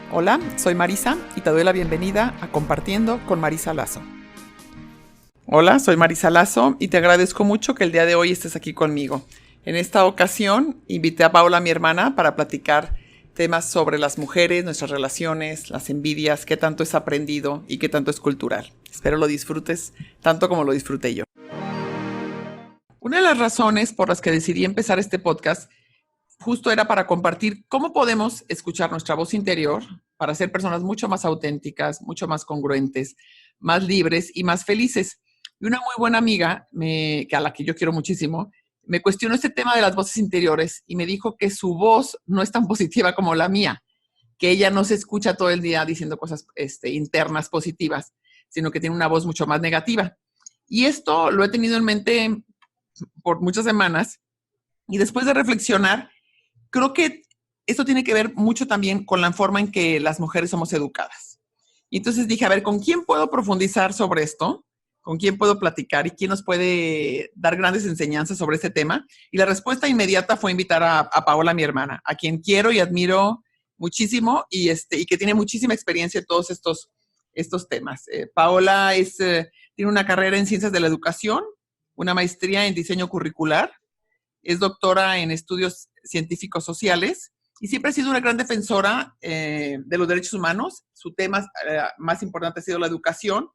Hola, soy Marisa y te doy la bienvenida a Compartiendo con Marisa Lazo. Hola, soy Marisa Lazo y te agradezco mucho que el día de hoy estés aquí conmigo. En esta ocasión invité a Paola, mi hermana, para platicar temas sobre las mujeres, nuestras relaciones, las envidias, qué tanto es aprendido y qué tanto es cultural. Espero lo disfrutes tanto como lo disfruté yo. Una de las razones por las que decidí empezar este podcast justo era para compartir cómo podemos escuchar nuestra voz interior para ser personas mucho más auténticas, mucho más congruentes, más libres y más felices. Y una muy buena amiga, que a la que yo quiero muchísimo, me cuestionó este tema de las voces interiores y me dijo que su voz no es tan positiva como la mía, que ella no se escucha todo el día diciendo cosas internas positivas, sino que tiene una voz mucho más negativa. Y esto lo he tenido en mente por muchas semanas y después de reflexionar, creo que esto tiene que ver mucho también con la forma en que las mujeres somos educadas. Y entonces dije, a ver, ¿con quién puedo profundizar sobre esto? ¿Con quién puedo platicar? ¿Y quién nos puede dar grandes enseñanzas sobre este tema? Y la respuesta inmediata fue invitar a Paola, mi hermana, a quien quiero y admiro muchísimo y que tiene muchísima experiencia en todos estos temas. Paola tiene una carrera en ciencias de la educación, una maestría en diseño curricular, es doctora en estudios científicos sociales y siempre ha sido una gran defensora de los derechos humanos. Su tema más importante ha sido la educación,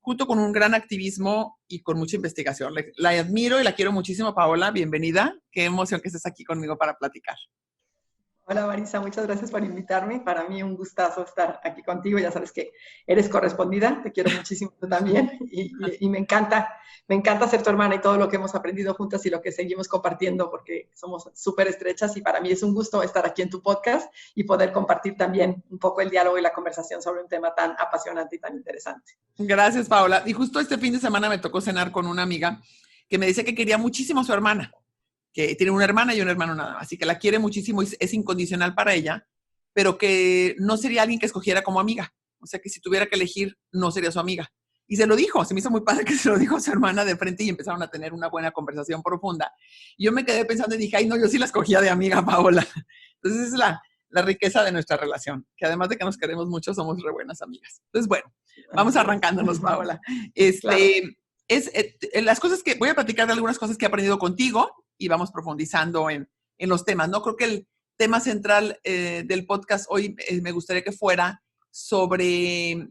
junto con un gran activismo y con mucha investigación. La admiro y la quiero muchísimo, Paola. Bienvenida. Qué emoción que estés aquí conmigo para platicar. Hola Marisa, muchas gracias por invitarme. Para mí un gustazo estar aquí contigo. Ya sabes que eres correspondida, te quiero muchísimo tú también y me encanta ser tu hermana y todo lo que hemos aprendido juntas y lo que seguimos compartiendo porque somos súper estrechas y para mí es un gusto estar aquí en tu podcast y poder compartir también un poco el diálogo y la conversación sobre un tema tan apasionante y tan interesante. Gracias, Paola. Y justo este fin de semana me tocó cenar con una amiga que me decía que quería muchísimo a su hermana, que tiene una hermana y un hermano nada más, así que la quiere muchísimo y es incondicional para ella, pero que no sería alguien que escogiera como amiga. O sea, que si tuviera que elegir, no sería su amiga. Y se lo dijo, se me hizo muy padre que se lo dijo a su hermana de frente y empezaron a tener una buena conversación profunda. Y yo me quedé pensando y dije, ay, no, yo sí la escogía de amiga, Paola. Entonces, es la riqueza de nuestra relación, que además de que nos queremos mucho, somos re buenas amigas. Entonces, bueno, vamos arrancándonos, Paola. Claro. Las cosas que voy a platicar de algunas cosas que he aprendido contigo y vamos profundizando en los temas, ¿no? Creo que el tema central del podcast hoy me gustaría que fuera sobre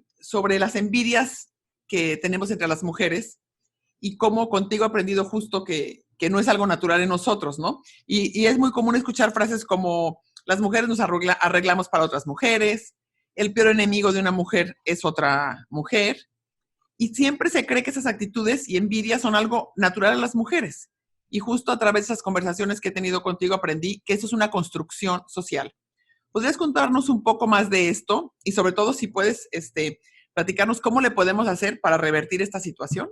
las envidias que tenemos entre las mujeres y cómo contigo he aprendido justo que no es algo natural en nosotros, ¿no? Y es muy común escuchar frases como las mujeres nos arreglamos para otras mujeres, el peor enemigo de una mujer es otra mujer, y siempre se cree que esas actitudes y envidias son algo natural a las mujeres. Y justo a través de esas conversaciones que he tenido contigo aprendí que eso es una construcción social. ¿Podrías contarnos un poco más de esto? Y sobre todo si puedes platicarnos cómo le podemos hacer para revertir esta situación.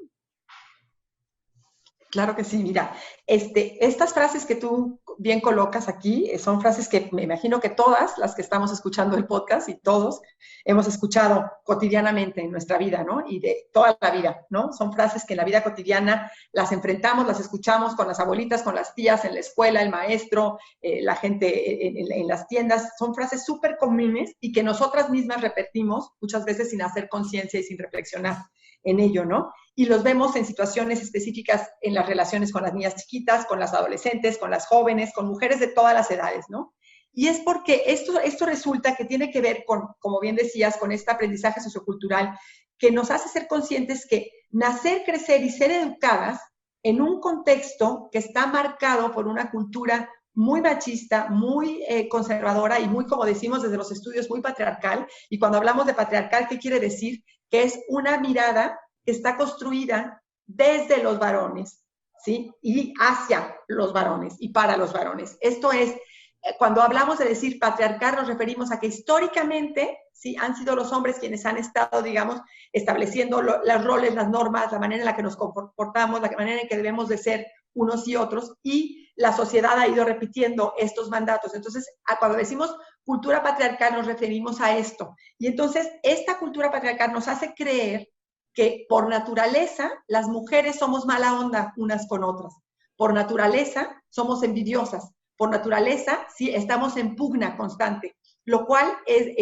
Claro que sí, mira, estas frases que tú bien colocas aquí son frases que me imagino que todas las que estamos escuchando el podcast y todos hemos escuchado cotidianamente en nuestra vida, ¿no? Y de toda la vida, ¿no? Son frases que en la vida cotidiana las enfrentamos, las escuchamos con las abuelitas, con las tías, en la escuela, el maestro, la gente en las tiendas. Son frases súper comunes y que nosotras mismas repetimos muchas veces sin hacer conciencia y sin reflexionar en ello, ¿no? Y los vemos en situaciones específicas en las relaciones con las niñas chiquitas, con las adolescentes, con las jóvenes, con mujeres de todas las edades, ¿no? Y es porque esto resulta que tiene que ver con, como bien decías, con este aprendizaje sociocultural que nos hace ser conscientes que nacer, crecer y ser educadas en un contexto que está marcado por una cultura muy machista, muy conservadora y muy, como decimos desde los estudios, muy patriarcal. Y cuando hablamos de patriarcal, ¿qué quiere decir? Que es una mirada que está construida desde los varones, ¿sí? Y hacia los varones y para los varones. Esto es, cuando hablamos de decir patriarcal, nos referimos a que históricamente, ¿sí? Han sido los hombres quienes han estado, digamos, estableciendo los roles, las normas, la manera en la que nos comportamos, la manera en que debemos de ser unos y otros, y la sociedad ha ido repitiendo estos mandatos. Entonces, cuando decimos cultura patriarcal, nos referimos a esto. Y entonces, esta cultura patriarcal nos hace creer que por naturaleza las mujeres somos mala onda unas con otras. Por naturaleza somos envidiosas. Por naturaleza, sí, estamos en pugna constante. lo cual es,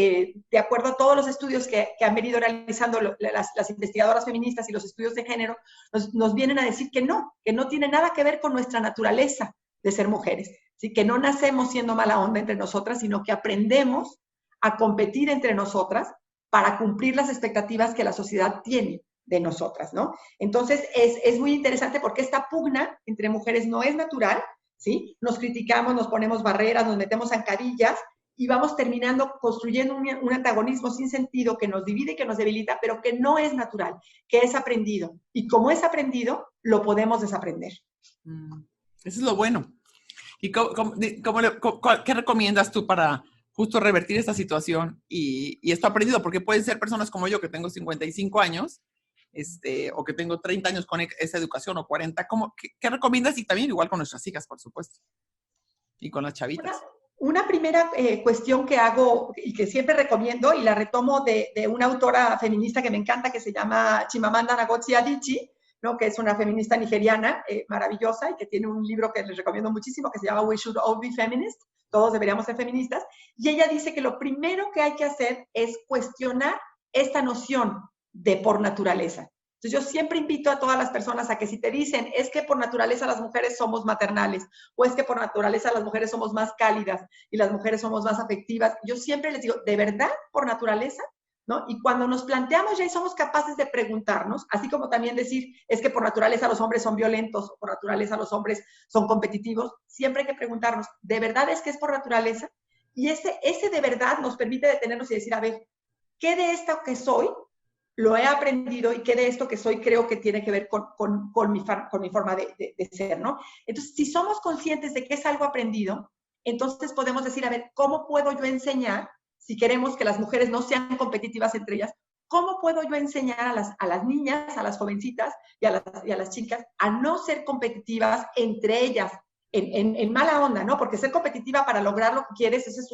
de acuerdo a todos los estudios que han venido realizando las investigadoras feministas y los estudios de género, nos vienen a decir que no tiene nada que ver con nuestra naturaleza de ser mujeres, ¿sí? Que no nacemos siendo mala onda entre nosotras, sino que aprendemos a competir entre nosotras para cumplir las expectativas que la sociedad tiene de nosotras, ¿no? Entonces, es muy interesante porque esta pugna entre mujeres no es natural, ¿sí? Nos criticamos, nos ponemos barreras, nos metemos zancadillas y vamos terminando construyendo un antagonismo sin sentido que nos divide y que nos debilita, pero que no es natural, que es aprendido. Y como es aprendido, lo podemos desaprender. Eso es lo bueno. ¿Y qué recomiendas tú para justo revertir esta situación y esto aprendido? Porque pueden ser personas como yo, que tengo 55 años, o que tengo 30 años con esa educación, o 40. ¿Qué recomiendas? Y también igual con nuestras hijas, por supuesto. Y con las chavitas. Una primera cuestión que hago y que siempre recomiendo, y la retomo de una autora feminista que me encanta, que se llama Chimamanda Ngozi Adichie, ¿no? Que es una feminista nigeriana maravillosa y que tiene un libro que les recomiendo muchísimo que se llama We Should All Be Feminists, todos deberíamos ser feministas, y ella dice que lo primero que hay que hacer es cuestionar esta noción de por naturaleza. Entonces yo siempre invito a todas las personas a que si te dicen es que por naturaleza las mujeres somos maternales o es que por naturaleza las mujeres somos más cálidas y las mujeres somos más afectivas, yo siempre les digo, ¿de verdad por naturaleza? ¿No? Y cuando nos planteamos ya y somos capaces de preguntarnos, así como también decir, es que por naturaleza los hombres son violentos, o por naturaleza los hombres son competitivos, siempre hay que preguntarnos, ¿de verdad es que es por naturaleza? Y ese de verdad nos permite detenernos y decir, a ver, ¿qué de esto que soy lo he aprendido y qué de esto que soy creo que tiene que ver con mi forma de ser, ¿no? Entonces, si somos conscientes de que es algo aprendido, entonces podemos decir, a ver, ¿cómo puedo yo enseñar? Si queremos que las mujeres no sean competitivas entre ellas, ¿cómo puedo yo enseñar a las niñas, a las jovencitas y a las chicas a no ser competitivas entre ellas en mala onda, ¿no? Porque ser competitiva para lograr lo que quieres, esa es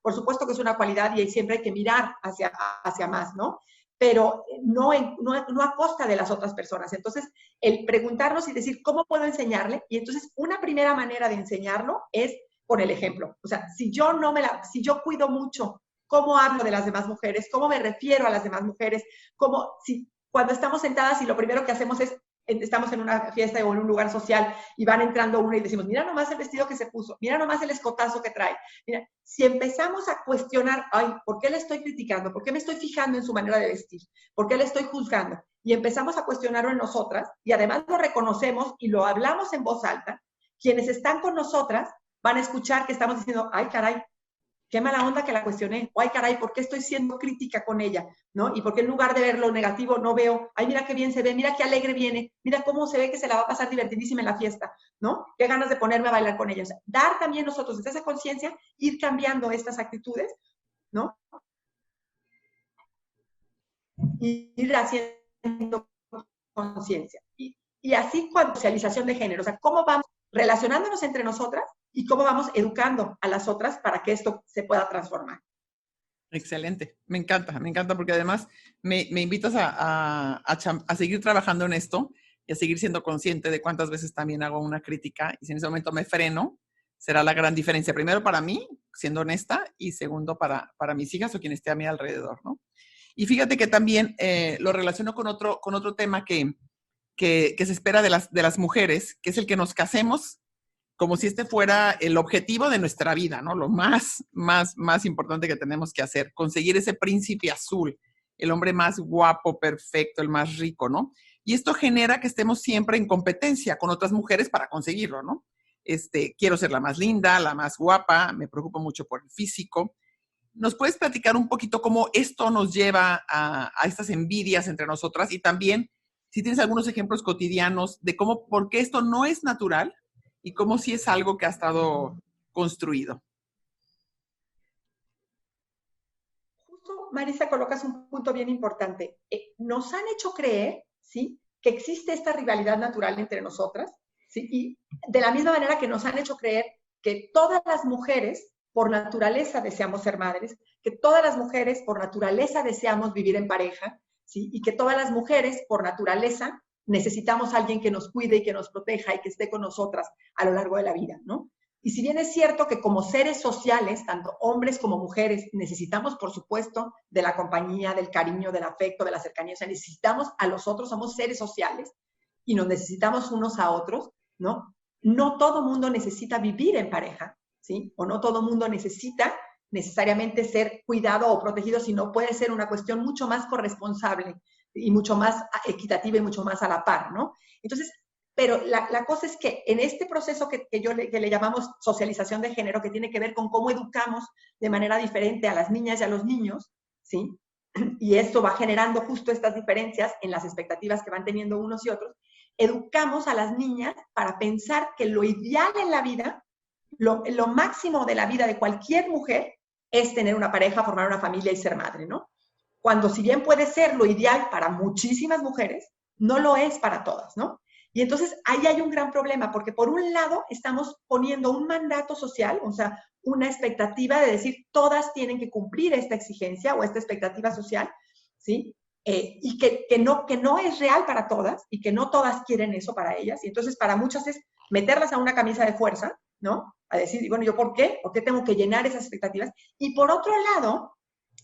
por supuesto que es una cualidad y siempre hay que mirar hacia más, ¿no? Pero no a costa de las otras personas. Entonces, el preguntarnos y decir, ¿cómo puedo enseñarle? Y entonces, una primera manera de enseñarlo es con el ejemplo. O sea, si yo cuido mucho cómo hablo de las demás mujeres, cómo me refiero a las demás mujeres, cuando estamos sentadas y lo primero que hacemos es, estamos en una fiesta o en un lugar social y van entrando uno y decimos, mira nomás el vestido que se puso, mira nomás el escotazo que trae. Mira, si empezamos a cuestionar, ay, ¿por qué le estoy criticando? ¿Por qué me estoy fijando en su manera de vestir? ¿Por qué le estoy juzgando? Y empezamos a cuestionarlo en nosotras y además lo reconocemos y lo hablamos en voz alta, quienes están con nosotras van a escuchar que estamos diciendo, ay, caray, qué mala onda que la cuestioné, o ay caray, ¿por qué estoy siendo crítica con ella? ¿No? Y porque en lugar de ver lo negativo no veo, ay mira qué bien se ve, mira qué alegre viene, mira cómo se ve que se la va a pasar divertidísima en la fiesta, ¿no? Qué ganas de ponerme a bailar con ella. O sea, dar también nosotros desde esa conciencia, ir cambiando estas actitudes, ¿no? Y ir haciendo conciencia. Y así con socialización de género, o sea, cómo vamos relacionándonos entre nosotras y cómo vamos educando a las otras para que esto se pueda transformar. Excelente, me encanta porque además me invitas a seguir trabajando en esto y a seguir siendo consciente de cuántas veces también hago una crítica y si en ese momento me freno, será la gran diferencia. Primero para mí, siendo honesta, y segundo para mis hijas o quien esté a mi alrededor, ¿no? Y fíjate que también lo relaciono con otro tema que se espera de las mujeres, que es el que nos casemos como si este fuera el objetivo de nuestra vida, ¿no? Lo más importante que tenemos que hacer, conseguir ese príncipe azul, el hombre más guapo, perfecto, el más rico, ¿no? Y esto genera que estemos siempre en competencia con otras mujeres para conseguirlo, ¿no? Quiero ser la más linda, la más guapa, me preocupo mucho por el físico. ¿Nos puedes platicar un poquito cómo esto nos lleva a estas envidias entre nosotras? Y también, si tienes algunos ejemplos cotidianos de por qué esto no es natural y cómo sí es algo que ha estado construido. Justo, Marisa, colocas un punto bien importante. Nos han hecho creer, ¿sí?, que existe esta rivalidad natural entre nosotras, ¿sí? Y de la misma manera que nos han hecho creer que todas las mujeres por naturaleza deseamos ser madres, que todas las mujeres por naturaleza deseamos vivir en pareja, ¿sí? Y que todas las mujeres por naturaleza necesitamos a alguien que nos cuide y que nos proteja y que esté con nosotras a lo largo de la vida, ¿no? Y si bien es cierto que como seres sociales, tanto hombres como mujeres, necesitamos, por supuesto, de la compañía, del cariño, del afecto, de la cercanía, o sea, necesitamos a los otros, somos seres sociales y nos necesitamos unos a otros, ¿no? No todo mundo necesita vivir en pareja, ¿sí? O no todo mundo necesita necesariamente ser cuidado o protegido, sino puede ser una cuestión mucho más corresponsable y mucho más equitativa y mucho más a la par, ¿no? Entonces, pero la cosa es que en este proceso que le llamamos socialización de género, que tiene que ver con cómo educamos de manera diferente a las niñas y a los niños, ¿sí? Y esto va generando justo estas diferencias en las expectativas que van teniendo unos y otros, educamos a las niñas para pensar que lo ideal en la vida, lo máximo de la vida de cualquier mujer es tener una pareja, formar una familia y ser madre, ¿no? Cuando si bien puede ser lo ideal para muchísimas mujeres, no lo es para todas, ¿no? Y entonces ahí hay un gran problema, porque por un lado estamos poniendo un mandato social, o sea, una expectativa de decir todas tienen que cumplir esta exigencia o esta expectativa social, ¿sí? Y que no es real para todas y que no todas quieren eso para ellas. Y entonces para muchas es meterlas a una camisa de fuerza, ¿no? A decir, bueno, ¿yo por qué? ¿Por qué tengo que llenar esas expectativas? Y por otro lado,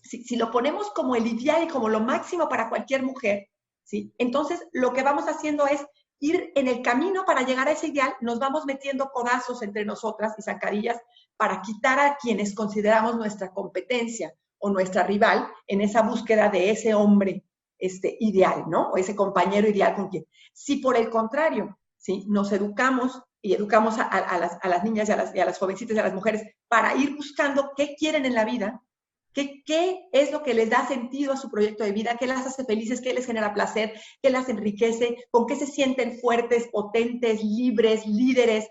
si lo ponemos como el ideal y como lo máximo para cualquier mujer, ¿sí? Entonces lo que vamos haciendo es ir en el camino para llegar a ese ideal, nos vamos metiendo codazos entre nosotras y zancadillas para quitar a quienes consideramos nuestra competencia o nuestra rival en esa búsqueda de ese hombre ideal, ¿no? O ese compañero ideal con quien. Si por el contrario, ¿sí? Nos educamos y educamos a las niñas y a las jovencitas y a las mujeres para ir buscando qué quieren en la vida, ¿Qué es lo que les da sentido a su proyecto de vida? ¿Qué las hace felices? ¿Qué les genera placer? ¿Qué las enriquece? ¿Con qué se sienten fuertes, potentes, libres, líderes,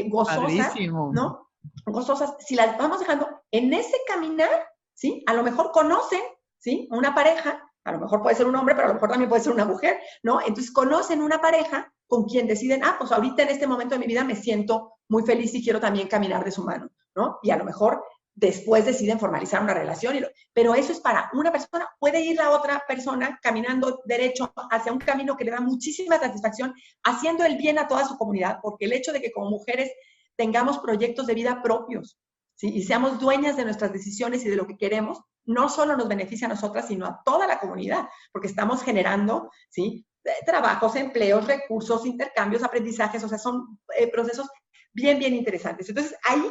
gozosas? Padrísimo. ¿No? Gozosas. Si las vamos dejando en ese caminar, ¿sí? A lo mejor conocen, ¿sí? Una pareja, a lo mejor puede ser un hombre, pero a lo mejor también puede ser una mujer, ¿no? Entonces conocen una pareja con quien deciden, pues ahorita en este momento de mi vida me siento muy feliz y quiero también caminar de su mano, ¿no? Y a lo mejor después deciden formalizar una relación, pero eso es para una persona. Puede ir la otra persona caminando derecho hacia un camino que le da muchísima satisfacción, haciendo el bien a toda su comunidad, porque el hecho de que como mujeres tengamos proyectos de vida propios, ¿sí? Y seamos dueñas de nuestras decisiones y de lo que queremos, no solo nos beneficia a nosotras, sino a toda la comunidad, porque estamos generando, ¿sí? Trabajos, empleos, recursos, intercambios, aprendizajes, o sea, son procesos bien, bien interesantes. Entonces, ahí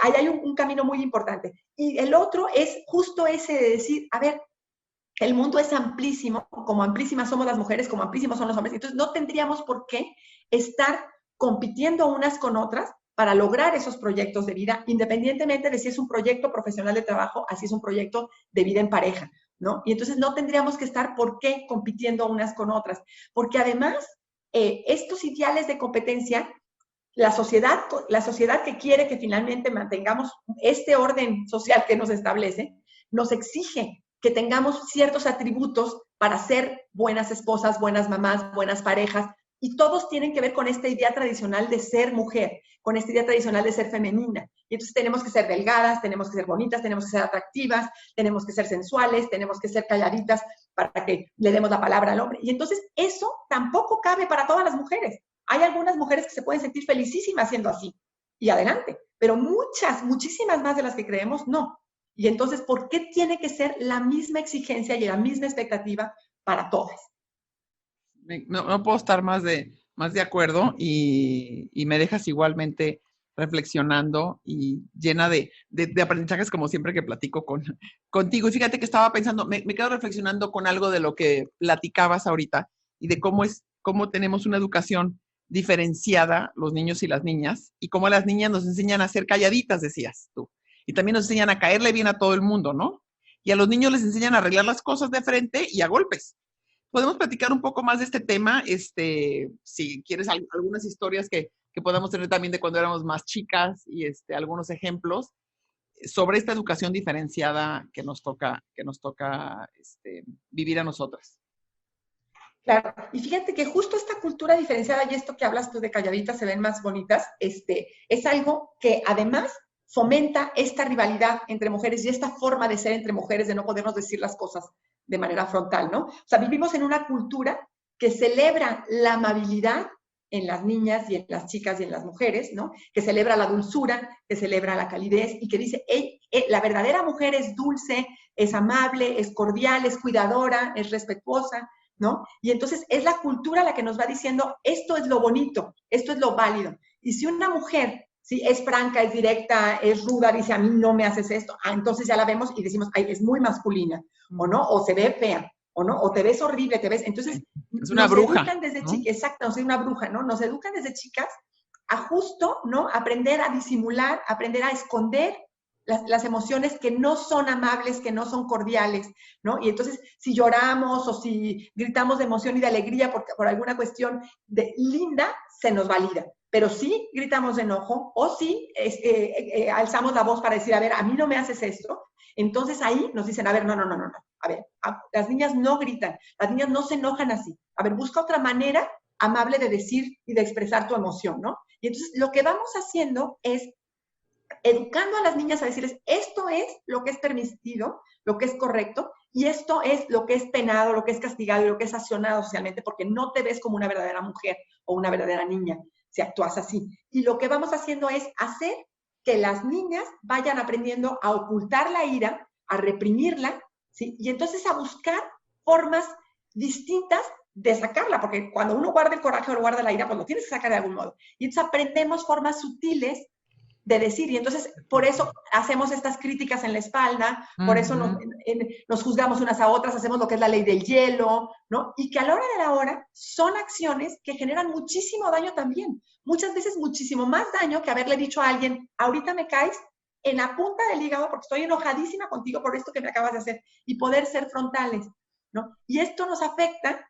hay un camino muy importante. Y el otro es justo ese de decir, a ver, el mundo es amplísimo, como amplísimas somos las mujeres, como amplísimos son los hombres, entonces no tendríamos por qué estar compitiendo unas con otras para lograr esos proyectos de vida, independientemente de si es un proyecto profesional de trabajo, así es un proyecto de vida en pareja, ¿no? Y entonces no tendríamos que estar por qué compitiendo unas con otras, porque además estos ideales de competencia la sociedad que quiere que finalmente mantengamos este orden social que nos establece, nos exige que tengamos ciertos atributos para ser buenas esposas, buenas mamás, buenas parejas, y todos tienen que ver con esta idea tradicional de ser mujer, con esta idea tradicional de ser femenina. Y entonces tenemos que ser delgadas, tenemos que ser bonitas, tenemos que ser atractivas, tenemos que ser sensuales, tenemos que ser calladitas para que le demos la palabra al hombre. Y entonces eso tampoco cabe para todas las mujeres. Hay algunas mujeres que se pueden sentir felicísimas siendo así, y adelante, pero muchas, muchísimas más de las que creemos, no. Y entonces, ¿por qué tiene que ser la misma exigencia y la misma expectativa para todas? No puedo estar más de acuerdo y me dejas igualmente reflexionando y llena de aprendizajes como siempre que platico contigo. Y fíjate que estaba pensando, me quedo reflexionando con algo de lo que platicabas ahorita y de cómo tenemos una educación diferenciada, los niños y las niñas, y cómo las niñas nos enseñan a ser calladitas, decías tú. Y también nos enseñan a caerle bien a todo el mundo, ¿no? Y a los niños les enseñan a arreglar las cosas de frente y a golpes. Podemos platicar un poco más de este tema, si quieres algunas historias que podamos tener también de cuando éramos más chicas y algunos ejemplos sobre esta educación diferenciada que nos toca vivir a nosotras. Claro, y fíjate que justo esta cultura diferenciada y esto que hablas tú de calladitas se ven más bonitas, es algo que además fomenta esta rivalidad entre mujeres y esta forma de ser entre mujeres, de no podernos decir las cosas de manera frontal, ¿no? O sea, vivimos en una cultura que celebra la amabilidad en las niñas y en las chicas y en las mujeres, ¿no? Que celebra la dulzura, que celebra la calidez y que dice, hey, la verdadera mujer es dulce, es amable, es cordial, es cuidadora, es respetuosa, ¿no? Y entonces es la cultura la que nos va diciendo, esto es lo bonito, esto es lo válido. Y si una mujer, ¿sí?, es franca, es directa, es ruda, dice, a mí no me haces esto, entonces ya la vemos y decimos, ay, es muy masculina, o no, o se ve fea, o no, o te ves horrible, te ves, entonces es una nos bruja, educan desde ¿no? chicas, exacto, no soy una bruja, ¿no? Nos educan desde chicas a justo, ¿no? Aprender a disimular, aprender a esconder las emociones que no son amables, que no son cordiales, ¿no? Y entonces, si lloramos o si gritamos de emoción y de alegría por alguna cuestión linda, se nos valida. Pero si gritamos de enojo o si alzamos la voz para decir, a ver, a mí no me haces esto, entonces ahí nos dicen, a ver, no. A ver, las niñas no gritan, las niñas no se enojan así. A ver, busca otra manera amable de decir y de expresar tu emoción, ¿no? Y entonces lo que vamos haciendo es educando a las niñas a decirles, esto es lo que es permitido, lo que es correcto, y esto es lo que es penado, lo que es castigado y lo que es sancionado socialmente, porque no te ves como una verdadera mujer o una verdadera niña si actúas así. Y lo que vamos haciendo es hacer que las niñas vayan aprendiendo a ocultar la ira, a reprimirla, ¿sí? Y entonces a buscar formas distintas de sacarla, porque cuando uno guarda el coraje o guarda la ira, pues lo tienes que sacar de algún modo. Y entonces aprendemos formas sutiles de decir, y entonces por eso hacemos estas críticas en la espalda, por eso nos juzgamos unas a otras, hacemos lo que es la ley del hielo, ¿no? Y que a la hora de la hora son acciones que generan muchísimo daño también, muchas veces muchísimo más daño que haberle dicho a alguien, ahorita me caes en la punta del hígado porque estoy enojadísima contigo por esto que me acabas de hacer, y poder ser frontales, ¿no? Y esto nos afecta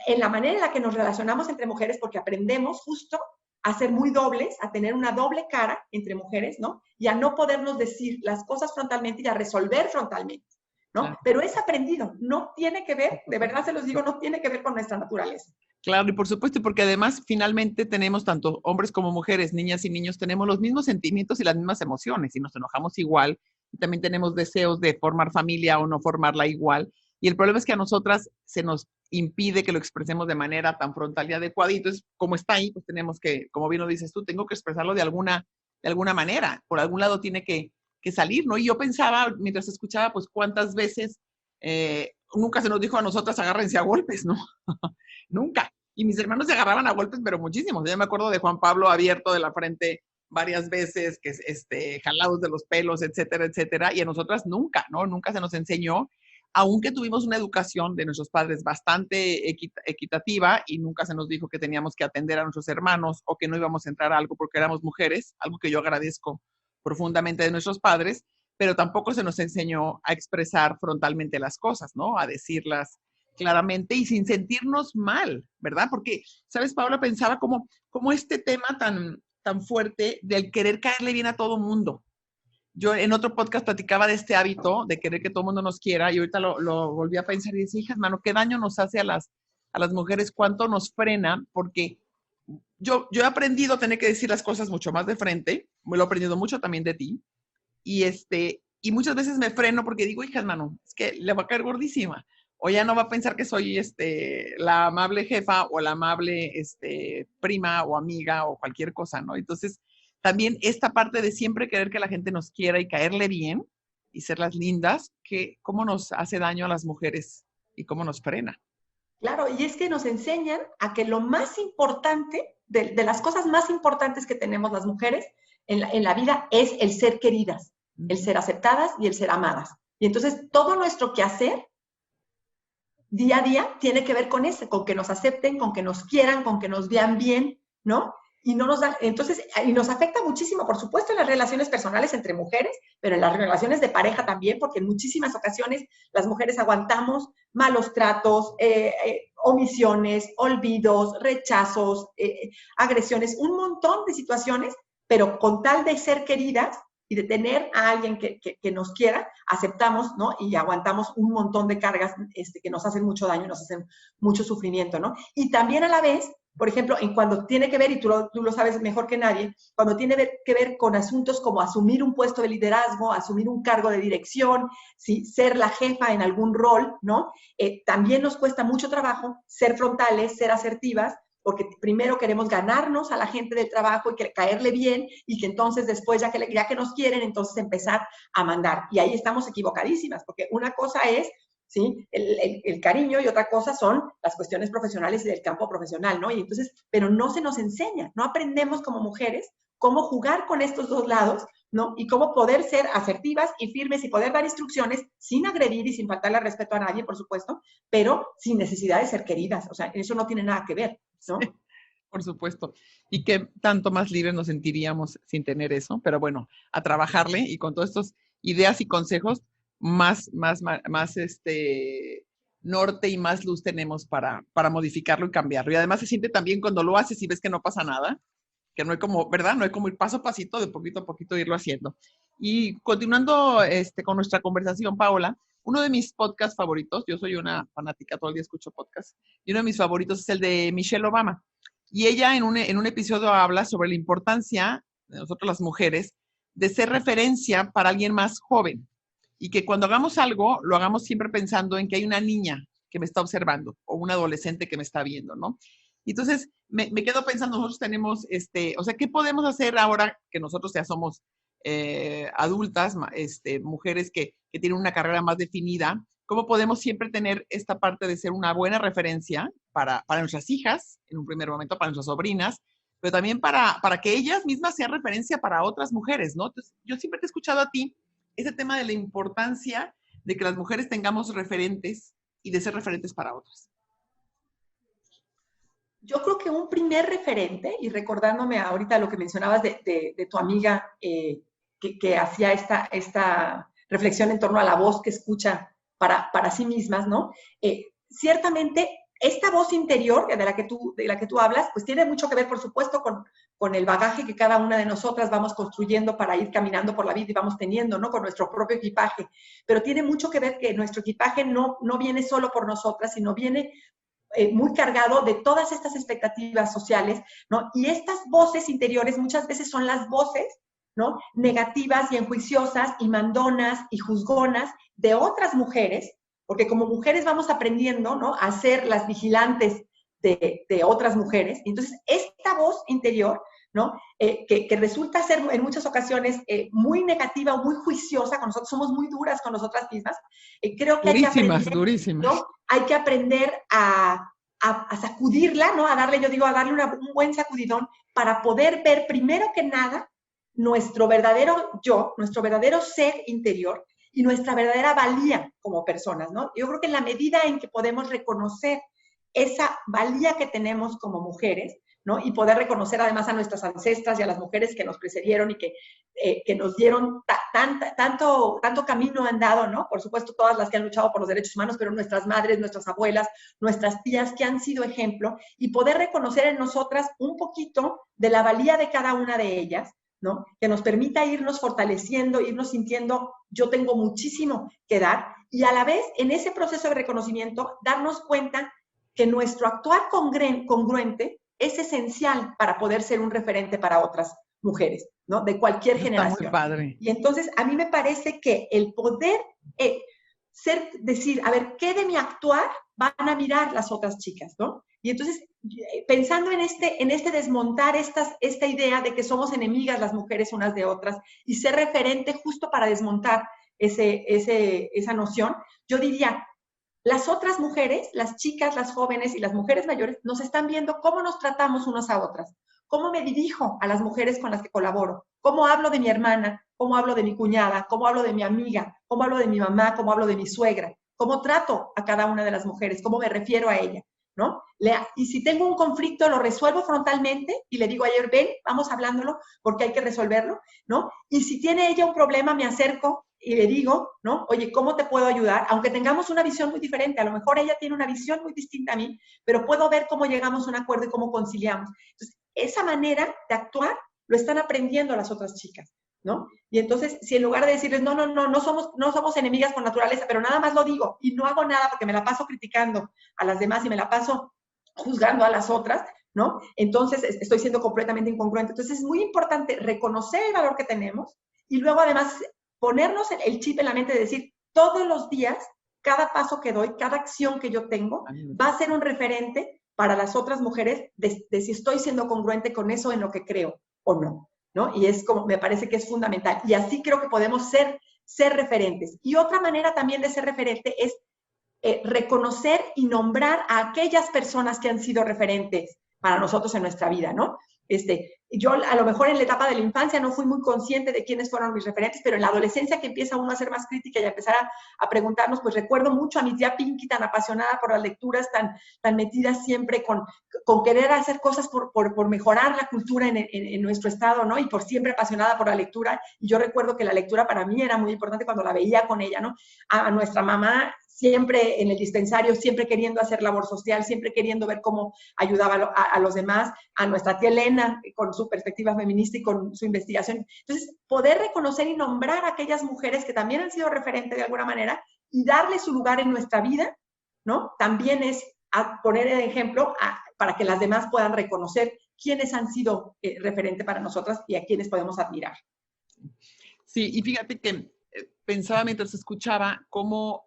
en la manera en la que nos relacionamos entre mujeres porque aprendemos justo a ser muy dobles, a tener una doble cara entre mujeres, ¿no? Y a no podernos decir las cosas frontalmente y a resolver frontalmente, ¿no? Claro. Pero es aprendido, no tiene que ver, de verdad se los digo, no tiene que ver con nuestra naturaleza. Claro, y por supuesto, porque además finalmente tenemos tanto hombres como mujeres, niñas y niños, tenemos los mismos sentimientos y las mismas emociones y nos enojamos igual y también tenemos deseos de formar familia o no formarla igual. Y el problema es que a nosotras se nos impide que lo expresemos de manera tan frontal y adecuada. Y entonces, como está ahí, pues tenemos que, como bien lo dices tú, tengo que expresarlo de alguna manera. Por algún lado tiene que salir, ¿no? Y yo pensaba, mientras escuchaba, pues cuántas veces nunca se nos dijo a nosotras, agárrense a golpes, ¿no? Nunca. Y mis hermanos se agarraban a golpes, pero muchísimos. Yo me acuerdo de Juan Pablo abierto de la frente varias veces, que jalados de los pelos, etcétera, etcétera. Y a nosotras nunca, ¿no? Nunca se nos enseñó, aunque tuvimos una educación de nuestros padres bastante equitativa y nunca se nos dijo que teníamos que atender a nuestros hermanos o que no íbamos a entrar a algo porque éramos mujeres, algo que yo agradezco profundamente de nuestros padres, pero tampoco se nos enseñó a expresar frontalmente las cosas, ¿no? A decirlas claramente y sin sentirnos mal, ¿verdad? Porque, ¿sabes, Paula? Pensaba como este tema tan fuerte del querer caerle bien a todo mundo. Yo en otro podcast platicaba de este hábito de querer que todo el mundo nos quiera y ahorita lo volví a pensar y decía, hija, hermano, ¿qué daño nos hace a las mujeres? ¿Cuánto nos frena? Porque yo he aprendido a tener que decir las cosas mucho más de frente, me lo he aprendido mucho también de ti, y muchas veces me freno porque digo, hija, hermano, es que le va a caer gordísima, o ya no va a pensar que soy la amable jefa o la amable prima o amiga o cualquier cosa, ¿no? Entonces, también esta parte de siempre querer que la gente nos quiera y caerle bien y ser las lindas, que cómo nos hace daño a las mujeres y cómo nos frena. Claro, y es que nos enseñan a que lo más importante, de las cosas más importantes que tenemos las mujeres en la vida es el ser queridas, el ser aceptadas y el ser amadas. Y entonces todo nuestro quehacer día a día tiene que ver con eso, con que nos acepten, con que nos quieran, con que nos vean bien, ¿no? Y no nos da, entonces, y nos afecta muchísimo, por supuesto, en las relaciones personales entre mujeres, pero en las relaciones de pareja también, porque en muchísimas ocasiones las mujeres aguantamos malos tratos, omisiones, olvidos, rechazos, agresiones, un montón de situaciones, pero con tal de ser queridas y de tener a alguien que nos quiera, aceptamos, ¿no? Y aguantamos un montón de cargas que nos hacen mucho daño, nos hacen mucho sufrimiento, ¿no? Y también a la vez, por ejemplo, en cuando tiene que ver, y tú lo sabes mejor que nadie, cuando tiene que ver con asuntos como asumir un puesto de liderazgo, asumir un cargo de dirección, ¿sí? Ser la jefa en algún rol, ¿no? También nos cuesta mucho trabajo ser frontales, ser asertivas, porque primero queremos ganarnos a la gente del trabajo y que caerle bien y que entonces después, ya que nos quieren, entonces empezar a mandar. Y ahí estamos equivocadísimas, porque una cosa es, ¿sí?, el cariño y otra cosa son las cuestiones profesionales y del campo profesional, ¿no? Y entonces, pero no se nos enseña, no aprendemos como mujeres cómo jugar con estos dos lados, ¿no? Y cómo poder ser asertivas y firmes y poder dar instrucciones sin agredir y sin faltarle al respeto a nadie, por supuesto, pero sin necesidad de ser queridas. O sea, eso no tiene nada que ver, ¿no? Sí, por supuesto. Y que tanto más libres nos sentiríamos sin tener eso. Pero bueno, a trabajarle y con todas estas ideas y consejos, más norte y más luz tenemos para modificarlo y cambiarlo. Y además se siente también cuando lo haces y ves que no pasa nada, que no hay como, ¿verdad? No hay como ir paso a pasito, de poquito a poquito irlo haciendo. Y continuando con nuestra conversación, Paola, uno de mis podcasts favoritos, yo soy una fanática, todo el día escucho podcasts, y uno de mis favoritos es el de Michelle Obama. Y ella en un episodio habla sobre la importancia de nosotros las mujeres de ser referencia para alguien más joven. Y que cuando hagamos algo, lo hagamos siempre pensando en que hay una niña que me está observando o un adolescente que me está viendo, ¿no? Y entonces me quedo pensando, nosotros tenemos, o sea, ¿qué podemos hacer ahora que nosotros ya somos adultas, mujeres que tienen una carrera más definida? ¿Cómo podemos siempre tener esta parte de ser una buena referencia para nuestras hijas, en un primer momento, para nuestras sobrinas, pero también para que ellas mismas sean referencia para otras mujeres, ¿no? Entonces, yo siempre te he escuchado a ti ese tema de la importancia de que las mujeres tengamos referentes y de ser referentes para otras. Yo creo que un primer referente, y recordándome ahorita lo que mencionabas de tu amiga que hacía esta reflexión en torno a la voz que escucha para sí mismas, ¿no? Ciertamente, esta voz interior de la que tú hablas, pues tiene mucho que ver, por supuesto, con el bagaje que cada una de nosotras vamos construyendo para ir caminando por la vida y vamos teniendo, ¿no? Con nuestro propio equipaje. Pero tiene mucho que ver que nuestro equipaje no viene solo por nosotras, sino viene muy cargado de todas estas expectativas sociales, ¿no? Y estas voces interiores muchas veces son las voces, ¿no?, negativas y enjuiciosas y mandonas y juzgonas de otras mujeres, porque como mujeres vamos aprendiendo, ¿no?, a ser las vigilantes de otras mujeres. Entonces, esta voz interior, ¿no?, que resulta ser en muchas ocasiones muy negativa o muy juiciosa con nosotros, somos muy duras con nosotras mismas, creo que durísimas, durísimas, ¿no?, hay que aprender a sacudirla, ¿no?, a darle un buen sacudidón para poder ver primero que nada nuestro verdadero yo, nuestro verdadero ser interior y nuestra verdadera valía como personas, ¿no? Yo creo que en la medida en que podemos reconocer esa valía que tenemos como mujeres, ¿no?, y poder reconocer además a nuestras ancestras y a las mujeres que nos precedieron y que nos dieron tanto camino andado, ¿no? Por supuesto, todas las que han luchado por los derechos humanos, pero nuestras madres, nuestras abuelas, nuestras tías que han sido ejemplo, y poder reconocer en nosotras un poquito de la valía de cada una de ellas, ¿no?, que nos permita irnos fortaleciendo, irnos sintiendo, yo tengo muchísimo que dar, y a la vez, en ese proceso de reconocimiento, darnos cuenta que nuestro actuar congruente es esencial para poder ser un referente para otras mujeres, ¿no?, de cualquier generación. Está muy padre. Y entonces, a mí me parece que el poder decir, a ver, ¿qué de mi actuar van a mirar las otras chicas, ¿no? Y entonces, pensando en este desmontar esta idea de que somos enemigas las mujeres unas de otras y ser referente justo para desmontar esa noción, yo diría, las otras mujeres, las chicas, las jóvenes y las mujeres mayores nos están viendo cómo nos tratamos unas a otras, cómo me dirijo a las mujeres con las que colaboro, cómo hablo de mi hermana, cómo hablo de mi cuñada, cómo hablo de mi amiga, cómo hablo de mi mamá, cómo hablo de mi suegra, cómo trato a cada una de las mujeres, cómo me refiero a ella, ¿no? Y si tengo un conflicto, lo resuelvo frontalmente y le digo a ella, ven, vamos hablándolo porque hay que resolverlo, ¿no? Y si tiene ella un problema, me acerco y le digo, ¿no?, oye, ¿cómo te puedo ayudar? Aunque tengamos una visión muy diferente, a lo mejor ella tiene una visión muy distinta a mí, pero puedo ver cómo llegamos a un acuerdo y cómo conciliamos. Entonces, esa manera de actuar lo están aprendiendo las otras chicas, ¿no? Y entonces, si en lugar de decirles, no somos enemigas por naturaleza, pero nada más lo digo y no hago nada porque me la paso criticando a las demás y me la paso juzgando a las otras, ¿no?, entonces estoy siendo completamente incongruente. Entonces, es muy importante reconocer el valor que tenemos y luego, además, ponernos el chip en la mente de decir, todos los días, cada paso que doy, cada acción que yo tengo, va a ser un referente para las otras mujeres de si estoy siendo congruente con eso en lo que creo o no, ¿no? Y es como, me parece que es fundamental. Y así creo que podemos ser referentes. Y otra manera también de ser referente es reconocer y nombrar a aquellas personas que han sido referentes para nosotros en nuestra vida, ¿no? Yo a lo mejor en la etapa de la infancia no fui muy consciente de quiénes fueron mis referentes, pero en la adolescencia que empieza uno a ser más crítica y a empezar a preguntarnos, pues recuerdo mucho a mi tía Pinky tan apasionada por las lecturas, tan metida siempre con querer hacer cosas por mejorar la cultura en nuestro estado, ¿no? Y por siempre apasionada por la lectura. Y yo recuerdo que la lectura para mí era muy importante cuando la veía con ella, ¿no? A nuestra mamá siempre en el dispensario, siempre queriendo hacer labor social, siempre queriendo ver cómo ayudaba a los demás, a nuestra tía Elena con su perspectiva feminista y con su investigación. Entonces, poder reconocer y nombrar a aquellas mujeres que también han sido referentes de alguna manera y darle su lugar en nuestra vida, ¿no? También es poner el ejemplo para que las demás puedan reconocer quiénes han sido referentes para nosotras y a quiénes podemos admirar. Sí, y fíjate que pensaba mientras escuchaba cómo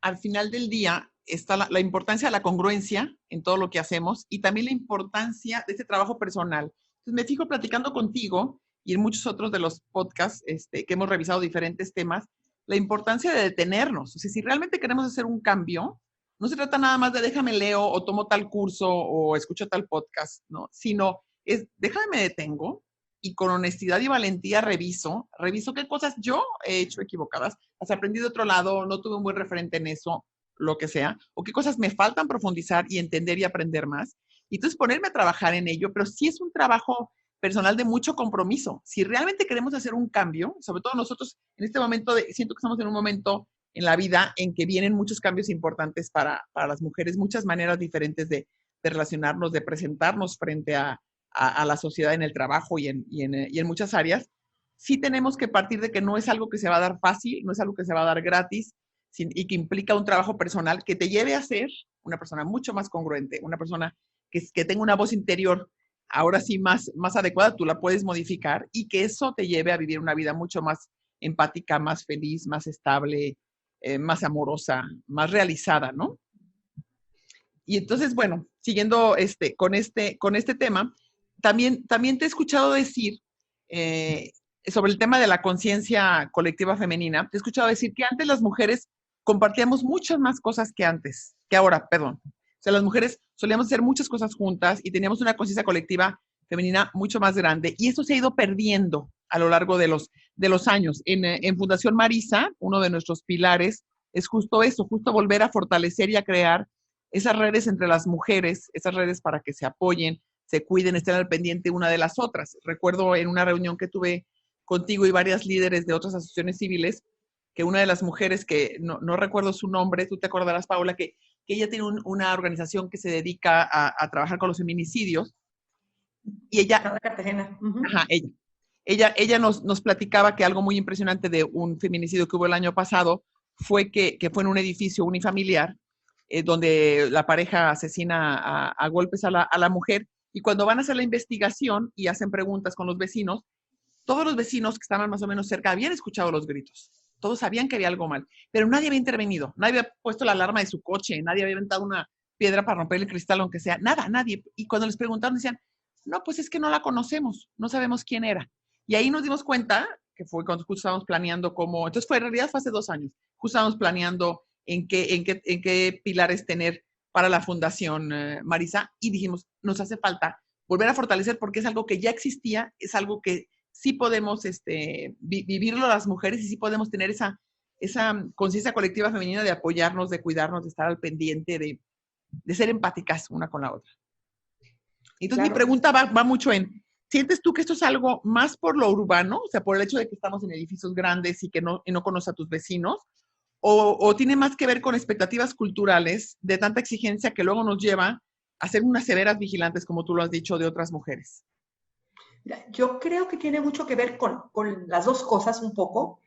al final del día está la importancia de la congruencia en todo lo que hacemos y también la importancia de este trabajo personal. Entonces me fijo platicando contigo y en muchos otros de los podcasts que hemos revisado diferentes temas, la importancia de detenernos. O sea, si realmente queremos hacer un cambio, no se trata nada más de déjame leo o tomo tal curso o escucho tal podcast, ¿no? Sino es déjame me detengo y con honestidad y valentía reviso qué cosas yo he hecho equivocadas, las aprendí de otro lado, no tuve un buen referente en eso, lo que sea, o qué cosas me faltan profundizar y entender y aprender más. Y entonces ponerme a trabajar en ello, pero sí es un trabajo personal de mucho compromiso. Si realmente queremos hacer un cambio, sobre todo nosotros en este momento, siento que estamos en un momento en la vida en que vienen muchos cambios importantes para las mujeres, muchas maneras diferentes de relacionarnos, de presentarnos frente a la sociedad en el trabajo y en muchas áreas, sí tenemos que partir de que no es algo que se va a dar fácil, no es algo que se va a dar gratis y que implica un trabajo personal que te lleve a ser una persona mucho más congruente, una persona que tenga una voz interior ahora sí más adecuada, tú la puedes modificar y que eso te lleve a vivir una vida mucho más empática, más feliz, más estable, más amorosa, más realizada, ¿no? Y entonces, bueno, siguiendo con este tema, también te he escuchado decir sobre el tema de la conciencia colectiva femenina, te he escuchado decir que antes las mujeres compartíamos muchas más cosas que ahora, perdón. O sea, las mujeres solíamos hacer muchas cosas juntas y teníamos una conciencia colectiva femenina mucho más grande y eso se ha ido perdiendo a lo largo de los años. En Fundación Marisa, uno de nuestros pilares es justo eso, justo volver a fortalecer y a crear esas redes entre las mujeres, esas redes para que se apoyen, se cuiden, estén al pendiente una de las otras. Recuerdo en una reunión que tuve contigo y varias líderes de otras asociaciones civiles, que una de las mujeres, que no recuerdo su nombre, tú te acordarás, Paula, que ella tiene una organización que se dedica a trabajar con los feminicidios, y ella, Cartagena. ajá, ella nos platicaba que algo muy impresionante de un feminicidio que hubo el año pasado fue que fue en un edificio unifamiliar, donde la pareja asesina a golpes a la mujer, y cuando van a hacer la investigación y hacen preguntas con los vecinos, todos los vecinos que estaban más o menos cerca habían escuchado los gritos, todos sabían que había algo mal, pero nadie había intervenido, nadie había puesto la alarma de su coche, nadie había aventado una piedra para romper el cristal, aunque sea, nada, nadie. Y cuando les preguntaron decían, no, pues es que no la conocemos, no sabemos quién era. Y ahí nos dimos cuenta, que fue cuando justo estábamos planeando cómo, entonces en realidad fue hace 2 años, justo estábamos planeando en qué pilares tener para la Fundación Marisa, y dijimos, nos hace falta volver a fortalecer porque es algo que ya existía, es algo que sí podemos vivirlo las mujeres y sí podemos tener esa conciencia colectiva femenina de apoyarnos, de cuidarnos, de estar al pendiente, de ser empáticas una con la otra. Entonces claro. Mi pregunta va mucho en, ¿sientes tú que esto es algo más por lo urbano? O sea, por el hecho de que estamos en edificios grandes y que no conoces a tus vecinos, o tiene más que ver con expectativas culturales de tanta exigencia que luego nos lleva a ser unas severas vigilantes, como tú lo has dicho, de otras mujeres? Yo creo que tiene mucho que ver con las dos cosas un poco,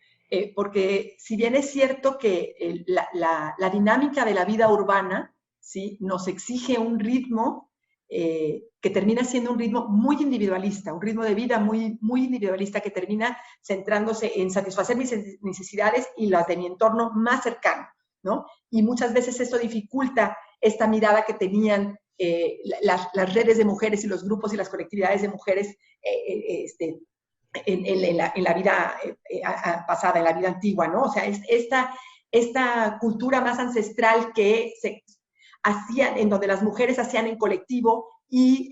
porque si bien es cierto que la dinámica de la vida urbana, ¿sí?, nos exige un ritmo que termina siendo un ritmo muy individualista, un ritmo de vida muy, muy individualista que termina centrándose en satisfacer mis necesidades y las de mi entorno más cercano, ¿no? Y muchas veces esto dificulta esta mirada que tenían las redes de mujeres y los grupos y las colectividades de mujeres en la vida pasada, en la vida antigua, ¿no? O sea, esta cultura más ancestral que se hacían, en donde las mujeres hacían en colectivo y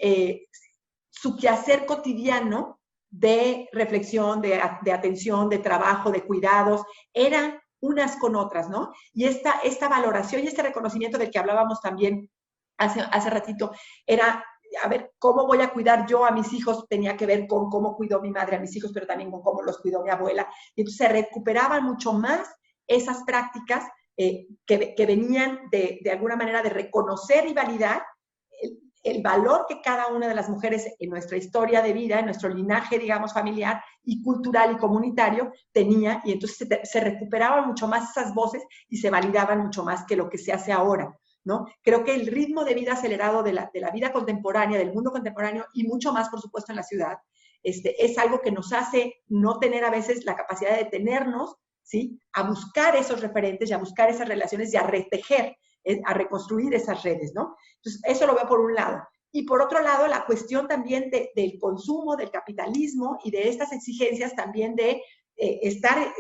su quehacer cotidiano de reflexión, de atención, de trabajo, de cuidados, eran unas con otras, ¿no? Y esta valoración y este reconocimiento del que hablábamos también hace ratito, era, a ver, ¿cómo voy a cuidar yo a mis hijos? Tenía que ver con cómo cuidó mi madre a mis hijos, pero también con cómo los cuidó mi abuela. Y entonces se recuperaban mucho más esas prácticas que venían de alguna manera de reconocer y validar el valor que cada una de las mujeres en nuestra historia de vida, en nuestro linaje, digamos, familiar y cultural y comunitario tenía, y entonces se recuperaban mucho más esas voces y se validaban mucho más que lo que se hace ahora, ¿no? Creo que el ritmo de vida acelerado de la vida contemporánea, del mundo contemporáneo y mucho más, por supuesto, en la ciudad, es algo que nos hace no tener a veces la capacidad de detenernos, ¿sí? A buscar esos referentes y a buscar esas relaciones y a retejer, a reconstruir esas redes, ¿no? Entonces, eso lo veo por un lado. Y por otro lado, la cuestión también del consumo, del capitalismo y de estas exigencias también de estar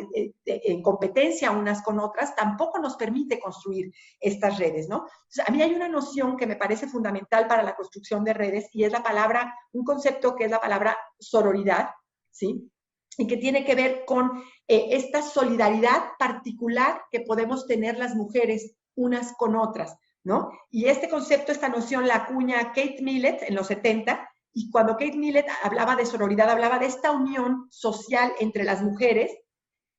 en competencia unas con otras, tampoco nos permite construir estas redes, ¿no? Entonces, a mí hay una noción que me parece fundamental para la construcción de redes y es la palabra, un concepto que es la palabra sororidad, ¿sí? Y que tiene que ver con esta solidaridad particular que podemos tener las mujeres unas con otras, ¿no? Y este concepto, esta noción la acuña Kate Millett en los 70, y cuando Kate Millett hablaba de sororidad, hablaba de esta unión social entre las mujeres,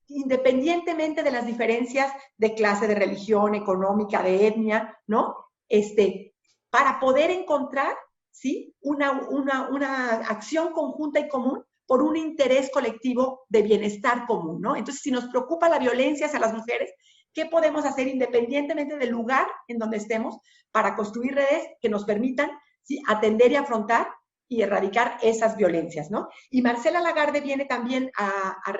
independientemente de las diferencias de clase, de religión, económica, de etnia, ¿no? Para poder encontrar, ¿sí? Una acción conjunta y común por un interés colectivo de bienestar común, ¿no? Entonces, si nos preocupa la violencia hacia las mujeres, ¿qué podemos hacer independientemente del lugar en donde estemos para construir redes que nos permitan, ¿sí? Atender y afrontar y erradicar esas violencias, ¿no? Y Marcela Lagarde viene también a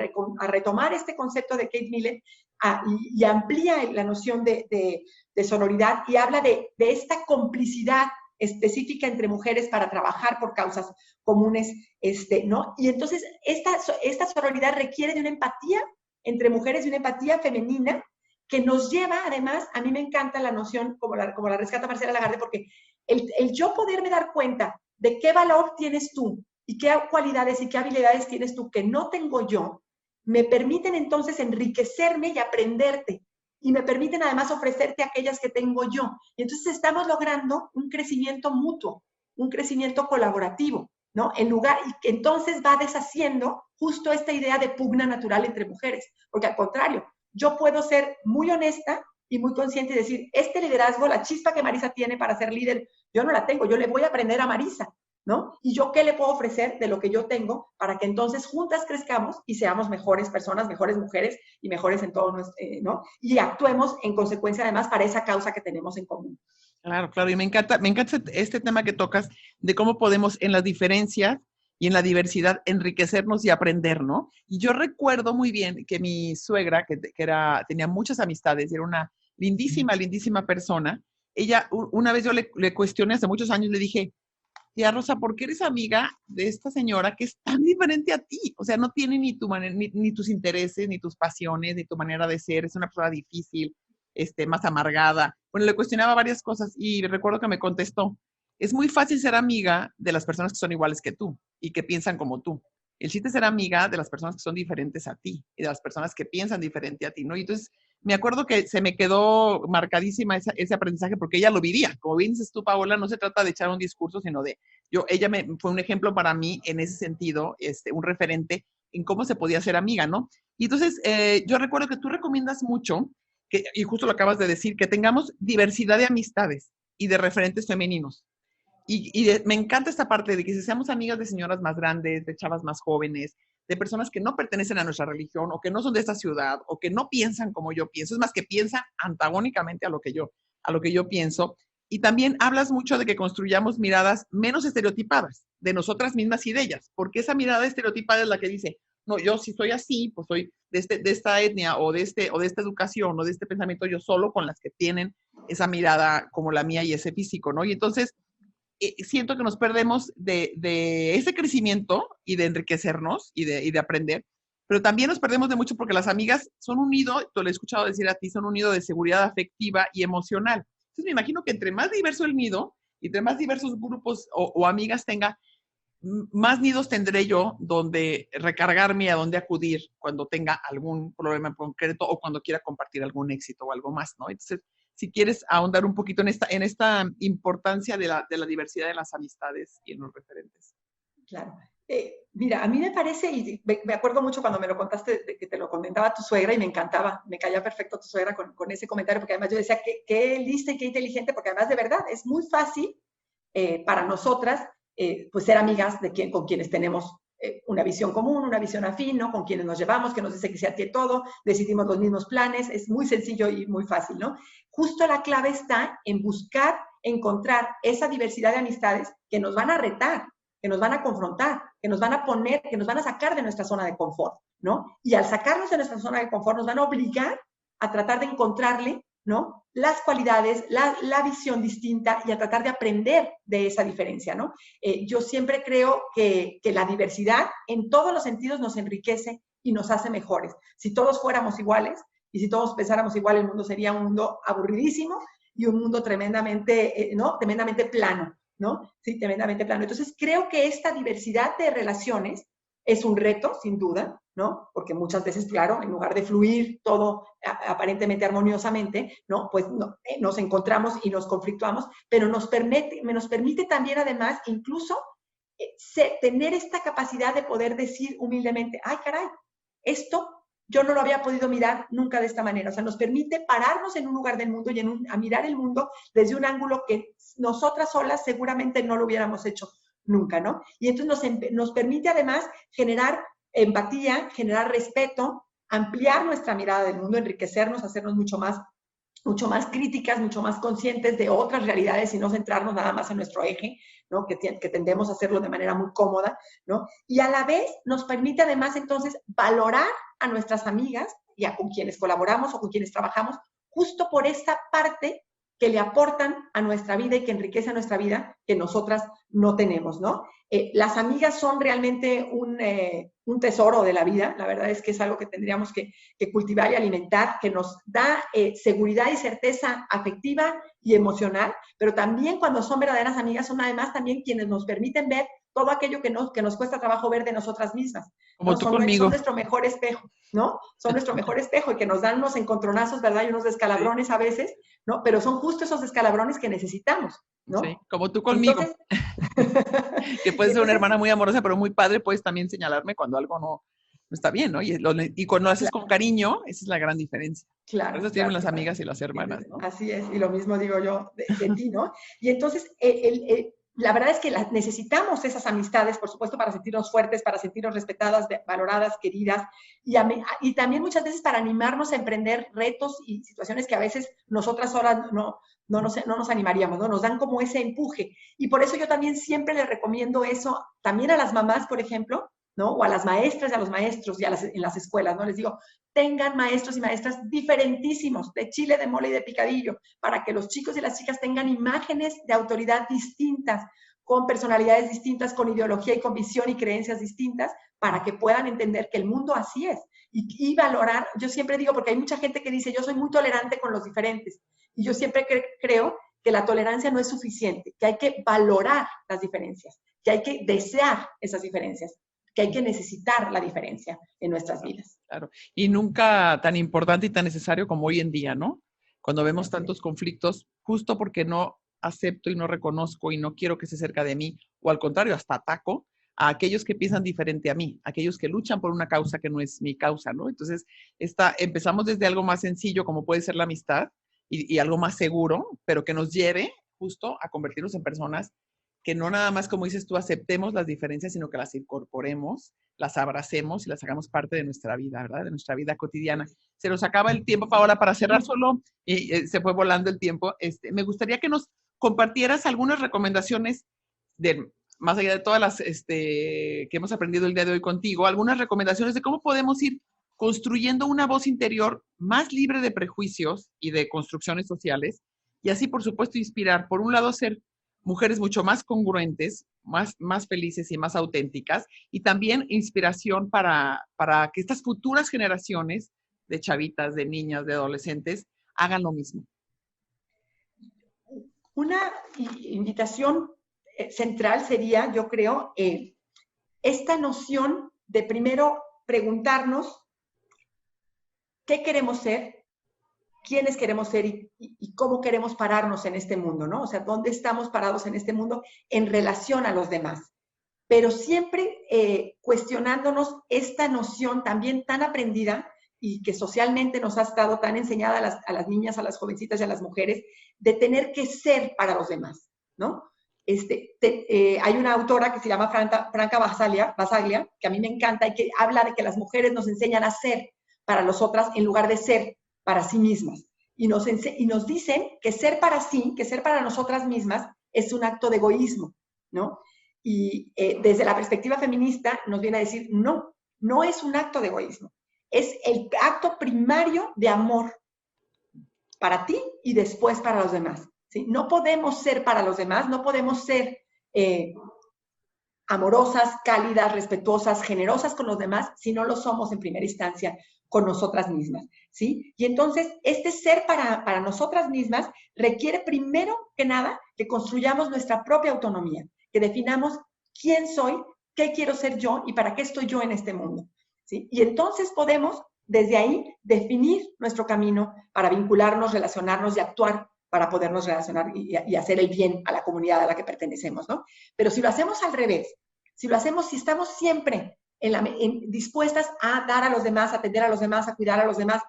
retomar este concepto de Kate Millett y amplía la noción de sororidad y habla de esta complicidad específica entre mujeres para trabajar por causas comunes, ¿no? Y entonces esta sororidad requiere de una empatía entre mujeres y una empatía femenina que nos lleva, además, a mí me encanta la noción, como la rescata Marcela Lagarde, porque el yo poderme dar cuenta de qué valor tienes tú y qué cualidades y qué habilidades tienes tú que no tengo yo, me permiten entonces enriquecerme y aprenderte. Y me permiten además ofrecerte aquellas que tengo yo. Y entonces estamos logrando un crecimiento mutuo, un crecimiento colaborativo, ¿no? En lugar, y que entonces va deshaciendo justo esta idea de pugna natural entre mujeres. Porque al contrario, yo puedo ser muy honesta y muy consciente y decir, este liderazgo, la chispa que Marisa tiene para ser líder, yo no la tengo, yo le voy a aprender a Marisa, ¿no? Y yo qué le puedo ofrecer de lo que yo tengo para que entonces juntas crezcamos y seamos mejores personas, mejores mujeres y mejores en todo nuestro, ¿no? Y actuemos en consecuencia además para esa causa que tenemos en común. Claro, claro, y me encanta este tema que tocas de cómo podemos en las diferencias y en la diversidad enriquecernos y aprender, ¿no? Y yo recuerdo muy bien que mi suegra, tenía muchas amistades y era una lindísima, lindísima persona, ella, una vez yo le cuestioné hace muchos años, le dije, tía Rosa, ¿por qué eres amiga de esta señora que es tan diferente a ti? O sea, no tiene ni tus intereses, ni tus pasiones, ni tu manera de ser, es una persona difícil, más amargada. Bueno, le cuestionaba varias cosas y recuerdo que me contestó, es muy fácil ser amiga de las personas que son iguales que tú y que piensan como tú. El chiste es ser amiga de las personas que son diferentes a ti y de las personas que piensan diferente a ti, ¿no? Y entonces me acuerdo que se me quedó marcadísima ese aprendizaje porque ella lo vivía. Como bien dices tú, Paola, no se trata de echar un discurso, sino de, ella fue un ejemplo para mí en ese sentido, un referente en cómo se podía ser amiga, ¿no? Y entonces yo recuerdo que tú recomiendas mucho, y justo lo acabas de decir, que tengamos diversidad de amistades y de referentes femeninos. Me encanta esta parte de que si seamos amigas de señoras más grandes, de chavas más jóvenes, de personas que no pertenecen a nuestra religión o que no son de esta ciudad o que no piensan como yo pienso, es más que piensan antagónicamente a lo que yo pienso. Y también hablas mucho de que construyamos miradas menos estereotipadas de nosotras mismas y de ellas, porque esa mirada estereotipada es la que dice, no, yo si soy así, pues soy de esta etnia o de esta educación o de este pensamiento, yo solo con las que tienen esa mirada como la mía y ese físico, ¿no? Y entonces siento que nos perdemos de ese crecimiento y de enriquecernos y de aprender, pero también nos perdemos de mucho porque las amigas son un nido, te lo he escuchado decir a ti, son un nido de seguridad afectiva y emocional. Entonces me imagino que entre más diverso el nido, y entre más diversos grupos o amigas tenga, más nidos tendré yo donde recargarme, a donde acudir cuando tenga algún problema en concreto o cuando quiera compartir algún éxito o algo más, ¿no? Entonces, si quieres ahondar un poquito en esta importancia de la diversidad de las amistades y en los referentes. Claro. Mira, a mí me parece, y me acuerdo mucho cuando me lo contaste, de que te lo comentaba tu suegra y me encantaba, me caía perfecto tu suegra con ese comentario, porque además yo decía, qué lista y qué inteligente, porque además de verdad es muy fácil para nosotras pues ser amigas con quienes tenemos una visión común, una visión afín, ¿no? Con quienes nos llevamos, que nos dice que se atiende todo, decidimos los mismos planes, es muy sencillo y muy fácil, ¿no? Justo la clave está en buscar, encontrar esa diversidad de amistades que nos van a retar, que nos van a confrontar, que nos van a poner, que nos van a sacar de nuestra zona de confort, ¿no? Y al sacarnos de nuestra zona de confort nos van a obligar a tratar de encontrarle, ¿no? Las cualidades, la visión distinta y a tratar de aprender de esa diferencia, ¿no? Yo siempre creo que la diversidad en todos los sentidos nos enriquece y nos hace mejores. Si todos fuéramos iguales y si todos pensáramos igual, el mundo sería un mundo aburridísimo y un mundo tremendamente, ¿no? Tremendamente plano, ¿no? Sí, tremendamente plano. Entonces, creo que esta diversidad de relaciones es un reto, sin duda, ¿no? Porque muchas veces, claro, en lugar de fluir todo aparentemente armoniosamente, ¿no? Pues no, nos encontramos y nos conflictuamos, pero nos permite también, además, incluso tener esta capacidad de poder decir humildemente, ay, caray, esto yo no lo había podido mirar nunca de esta manera. O sea, nos permite pararnos en un lugar del mundo y a mirar el mundo desde un ángulo que nosotras solas seguramente no lo hubiéramos hecho nunca, ¿no? Y entonces nos permite además generar empatía, generar respeto, ampliar nuestra mirada del mundo, enriquecernos, hacernos mucho más críticas, mucho más conscientes de otras realidades y no centrarnos nada más en nuestro eje, ¿no? Que tendemos a hacerlo de manera muy cómoda, ¿no? Y a la vez nos permite además entonces valorar a nuestras amigas y con quienes colaboramos o con quienes trabajamos, justo por esta parte que le aportan a nuestra vida y que enriquece a nuestra vida que nosotras no tenemos, ¿no? Las amigas son realmente un tesoro de la vida. La verdad es que es algo que tendríamos que cultivar y alimentar, que nos da seguridad y certeza afectiva y emocional, pero también cuando son verdaderas amigas son además también quienes nos permiten ver todo aquello que nos cuesta trabajo ver de nosotras mismas. Como ¿no? tú conmigo. Son nuestro mejor espejo, ¿no? Son nuestro mejor espejo y que nos dan unos encontronazos, ¿verdad? Y unos descalabrones a veces, ¿no? Pero son justo esos descalabrones que necesitamos, ¿no? Sí, como tú conmigo. Entonces, que puedes ser una hermana muy amorosa, pero muy padre, puedes también señalarme cuando algo no está bien, ¿no? Y cuando lo haces con cariño, esa es la gran diferencia. Claro. Por eso tienen las amigas y las hermanas, ¿no? Así es, y lo mismo digo yo de ti, ¿no? Y entonces, la verdad es que necesitamos esas amistades, por supuesto, para sentirnos fuertes, para sentirnos respetadas, valoradas, queridas, y también muchas veces para animarnos a emprender retos y situaciones que a veces nosotras solas no nos animaríamos, ¿no? Nos dan como ese empuje. Y por eso yo también siempre les recomiendo eso, también a las mamás, por ejemplo, ¿no? O a las maestras y a los maestros y en las escuelas, ¿no? Les digo, tengan maestros y maestras diferentísimos, de chile, de mole y de picadillo, para que los chicos y las chicas tengan imágenes de autoridad distintas, con personalidades distintas, con ideología y con visión y creencias distintas, para que puedan entender que el mundo así es. Y valorar, yo siempre digo, porque hay mucha gente que dice, yo soy muy tolerante con los diferentes, y yo siempre creo que la tolerancia no es suficiente, que hay que valorar las diferencias, que hay que desear esas diferencias, que hay que necesitar la diferencia en nuestras vidas. Claro, y nunca tan importante y tan necesario como hoy en día, ¿no? Cuando vemos tantos conflictos, justo porque no acepto y no reconozco y no quiero que se cerca de mí, o al contrario, hasta ataco a aquellos que piensan diferente a mí, aquellos que luchan por una causa que no es mi causa, ¿no? Entonces, empezamos desde algo más sencillo, como puede ser la amistad, y algo más seguro, pero que nos lleve justo a convertirnos en personas que no nada más, como dices tú, aceptemos las diferencias, sino que las incorporemos, las abracemos y las hagamos parte de nuestra vida, ¿verdad? De nuestra vida cotidiana. Se nos acaba el tiempo, Paola, para cerrar solo, y se fue volando el tiempo. Me gustaría que nos compartieras algunas recomendaciones, más allá de todas las que hemos aprendido el día de hoy contigo, algunas recomendaciones de cómo podemos ir construyendo una voz interior más libre de prejuicios y de construcciones sociales, y así, por supuesto, inspirar, por un lado, ser mujeres mucho más congruentes, más felices y más auténticas, y también inspiración para que estas futuras generaciones de chavitas, de niñas, de adolescentes, hagan lo mismo. Una invitación central sería, yo creo, esta noción de primero preguntarnos qué queremos ser, quiénes queremos ser y cómo queremos pararnos en este mundo, ¿no? O sea, dónde estamos parados en este mundo en relación a los demás. Pero siempre cuestionándonos esta noción también tan aprendida y que socialmente nos ha estado tan enseñada a las niñas, a las jovencitas y a las mujeres, de tener que ser para los demás, ¿no? Hay una autora que se llama Franca Basaglia, que a mí me encanta y que habla de que las mujeres nos enseñan a ser para las otras en lugar de ser para sí mismas. Y nos dicen que ser para sí, que ser para nosotras mismas, es un acto de egoísmo, ¿no? Y desde la perspectiva feminista nos viene a decir, no, no es un acto de egoísmo, es el acto primario de amor para ti y después para los demás, ¿sí? No podemos ser para los demás, no podemos ser amorosas, cálidas, respetuosas, generosas con los demás si no lo somos en primera instancia con nosotras mismas, ¿sí? Y entonces, este ser para nosotras mismas requiere primero que nada que construyamos nuestra propia autonomía, que definamos quién soy, qué quiero ser yo y para qué estoy yo en este mundo, ¿sí? Y entonces podemos, desde ahí, definir nuestro camino para vincularnos, relacionarnos y actuar para podernos relacionar y hacer el bien a la comunidad a la que pertenecemos, ¿no? Pero si lo hacemos al revés, si estamos siempre dispuestas a dar a los demás, a atender a los demás, a cuidar a los demás,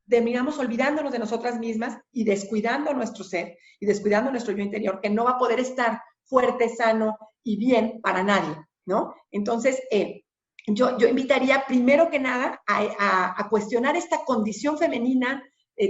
terminamos olvidándonos de nosotras mismas y descuidando nuestro ser y descuidando nuestro yo interior, que no va a poder estar fuerte, sano y bien para nadie, ¿no? Entonces, yo invitaría primero que nada a cuestionar esta condición femenina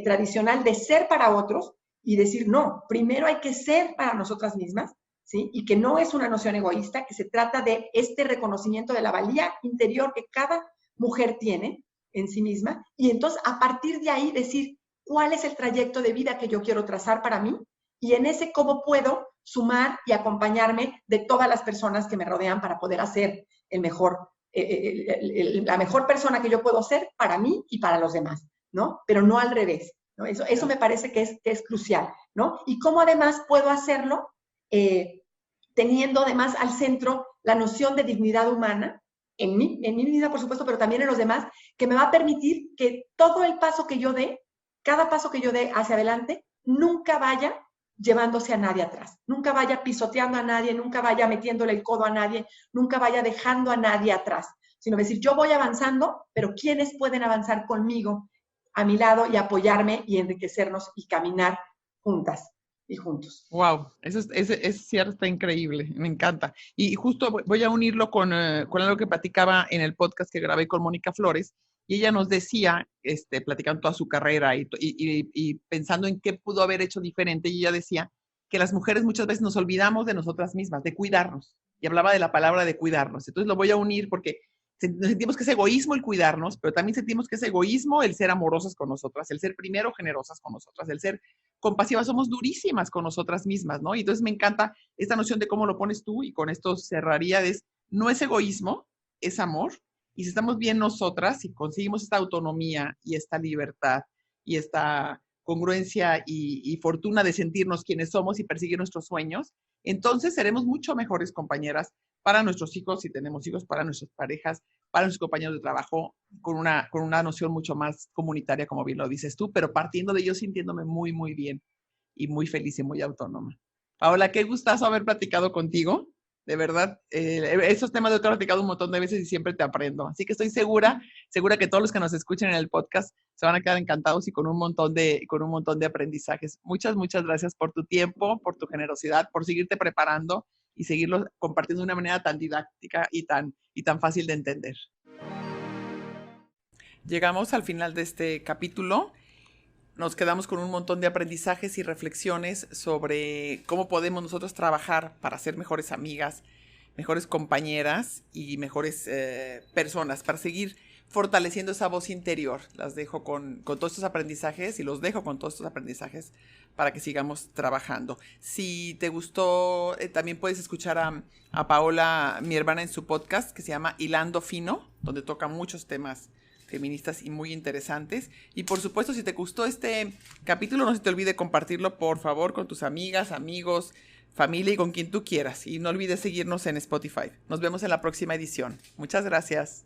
tradicional de ser para otros y decir, no, primero hay que ser para nosotras mismas, ¿sí? Y que no es una noción egoísta, que se trata de este reconocimiento de la valía interior que cada mujer tiene en sí misma, y entonces a partir de ahí decir cuál es el trayecto de vida que yo quiero trazar para mí, y en ese cómo puedo sumar y acompañarme de todas las personas que me rodean para poder hacer la mejor persona que yo puedo ser para mí y para los demás, ¿no? Pero no al revés, ¿no? Eso me parece que es crucial, ¿no? Y cómo además puedo hacerlo teniendo además al centro la noción de dignidad humana, en mí misma, por supuesto, pero también en los demás, que me va a permitir que todo el paso que yo dé, cada paso que yo dé hacia adelante, nunca vaya llevándose a nadie atrás, nunca vaya pisoteando a nadie, nunca vaya metiéndole el codo a nadie, nunca vaya dejando a nadie atrás, sino decir, yo voy avanzando, pero ¿quiénes pueden avanzar conmigo a mi lado y apoyarme y enriquecernos y caminar juntas y juntos? Wow, eso es cierto, está increíble, me encanta. Y justo voy a unirlo con algo que platicaba en el podcast que grabé con Mónica Flores, y ella nos decía, platicando toda su carrera y pensando en qué pudo haber hecho diferente, y ella decía que las mujeres muchas veces nos olvidamos de nosotras mismas, de cuidarnos, y hablaba de la palabra de cuidarnos. Entonces lo voy a unir porque sentimos que es egoísmo el cuidarnos, pero también sentimos que es egoísmo el ser amorosas con nosotras, el ser primero generosas con nosotras, el ser compasivas, somos durísimas con nosotras mismas, ¿no? Y entonces me encanta esta noción de cómo lo pones tú, y con esto cerraría, no es egoísmo, es amor, y si estamos bien nosotras, si conseguimos esta autonomía y esta libertad y esta congruencia y fortuna de sentirnos quienes somos y perseguir nuestros sueños, entonces seremos mucho mejores compañeras para nuestros hijos, si tenemos hijos, para nuestras parejas, para nuestros compañeros de trabajo, con una noción mucho más comunitaria, como bien lo dices tú, pero partiendo de yo sintiéndome muy, muy bien y muy feliz y muy autónoma. Paola, qué gustazo haber platicado contigo. De verdad, esos temas yo te he platicado un montón de veces y siempre te aprendo. Así que estoy segura que todos los que nos escuchen en el podcast se van a quedar encantados y con un montón de aprendizajes. Muchas, muchas gracias por tu tiempo, por tu generosidad, por seguirte preparando y seguirlo compartiendo de una manera tan didáctica y tan fácil de entender. Llegamos al final de este capítulo. Nos quedamos con un montón de aprendizajes y reflexiones sobre cómo podemos nosotros trabajar para ser mejores amigas, mejores compañeras y mejores personas, para seguir fortaleciendo esa voz interior. Las dejo con todos estos aprendizajes y los dejo con todos estos aprendizajes para que sigamos trabajando. Si te gustó, también puedes escuchar a Paola, mi hermana, en su podcast que se llama Hilando Fino, donde toca muchos temas feministas y muy interesantes. Y por supuesto, si te gustó este capítulo, no se te olvide compartirlo, por favor, con tus amigas, amigos, familia y con quien tú quieras. Y no olvides seguirnos en Spotify. Nos vemos en la próxima edición. Muchas gracias.